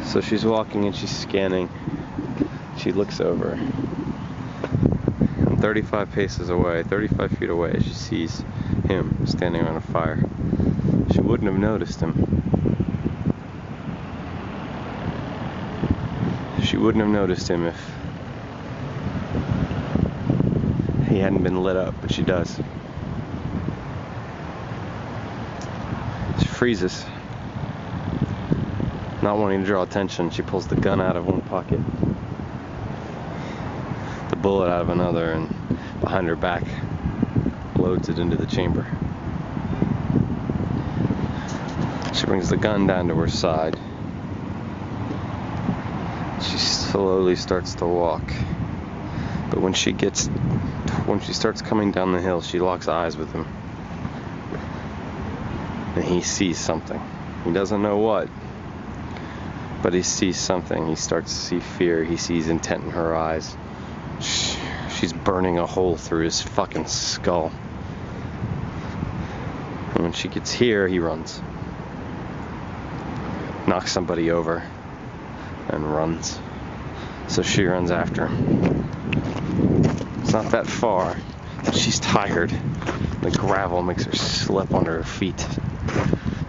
So she's walking and she's scanning. She looks over. And 35 paces away, 35 feet away, she sees him standing on a fire. She wouldn't have noticed him. She wouldn't have noticed him if he hadn't been lit up, but she does. She freezes. Not wanting to draw attention, she pulls the gun out of one pocket, the bullet out of another, and behind her back loads it into the chamber. She brings the gun down to her side. She slowly starts to walk, but when she starts coming down the hill, she locks eyes with him, and he sees something. He doesn't know what, but he sees something. He starts to see fear. He sees intent in her eyes. She's burning a hole through his fucking skull. And when she gets here, he runs. Knocks somebody over and runs. So she runs after him. It's not that far, but she's tired. The gravel makes her slip under her feet.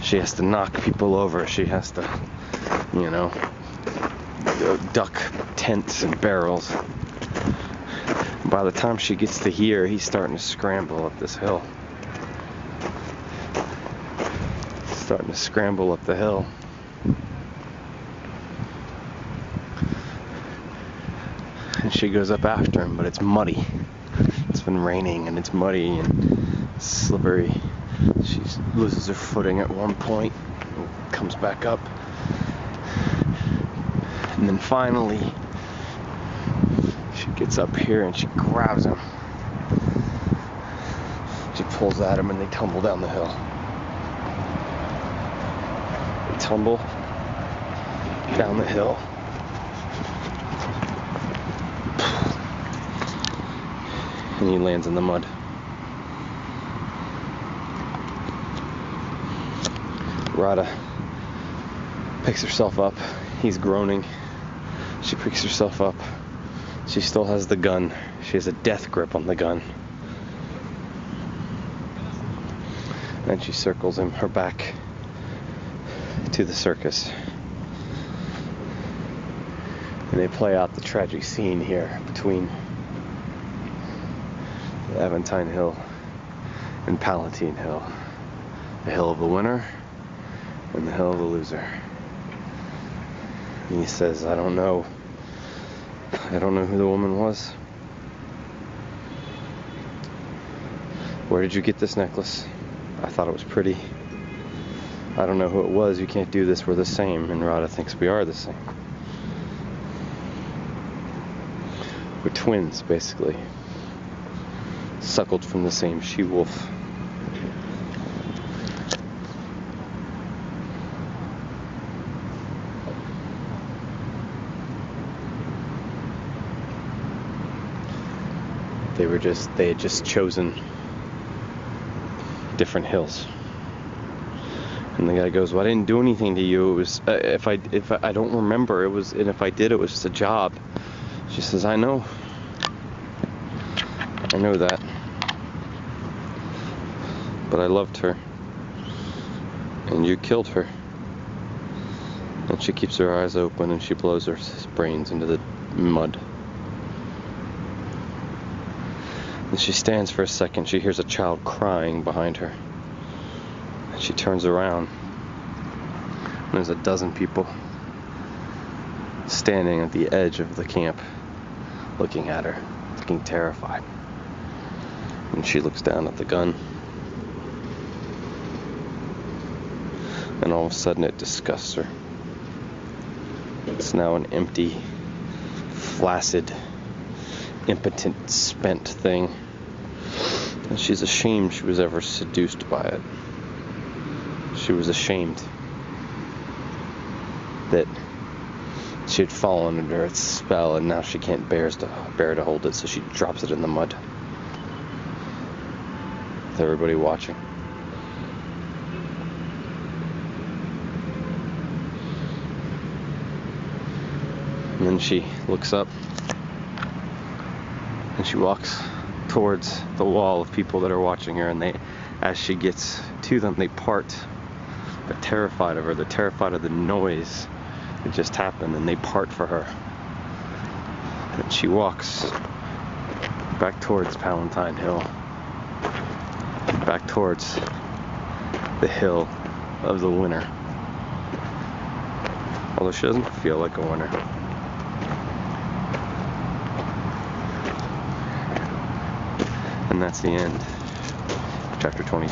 She has to knock people over. She has to, duck tents and barrels. By the time she gets to here, he's starting to scramble up this hill. Starting to scramble up the hill. And she goes up after him, but it's muddy. It's been raining and it's muddy and slippery. She loses her footing at one point and comes back up. And then finally, she gets up here and she grabs him. She pulls at him and they tumble down the hill. They tumble down the hill. And he lands in the mud. Rada picks herself up. He's groaning. She picks herself up. She still has the gun. She has a death grip on the gun. And she circles her back to the circus. And they play out the tragic scene here between the Aventine Hill and Palatine Hill. The hill of the winner and the hill of the loser. And he says, I don't know who the woman was. Where did you get this necklace? I thought it was pretty. I don't know who it was. You can't do this. We're the same. And Rada thinks we are the same. We're twins, basically. Suckled from the same she-wolf. They had just chosen different hills. And the guy goes, well, I didn't do anything to you. It was, if I don't remember, it was, and if I did, it was just a job. She says, I know that. But I loved her. And you killed her. And she keeps her eyes open and she blows her brains into the mud. And she stands for a second. She hears a child crying behind her. And she turns around. And there's a dozen people standing at the edge of the camp, looking at her, looking terrified. And she looks down at the gun. And all of a sudden it disgusts her. It's now an empty, flaccid, impotent, spent thing. And she's ashamed she was ever seduced by it. She was ashamed that she had fallen under its spell, and now she can't bear to hold it, so she drops it in the mud. With everybody watching. then she looks up and she walks towards the wall of people that are watching her, and as she gets to them, they part. They're terrified of her. They're terrified of the noise that just happened, and they part for her. And she walks back towards Palatine Hill, back towards the hill of the winner. Although she doesn't feel like a winner. And that's the end of chapter 22.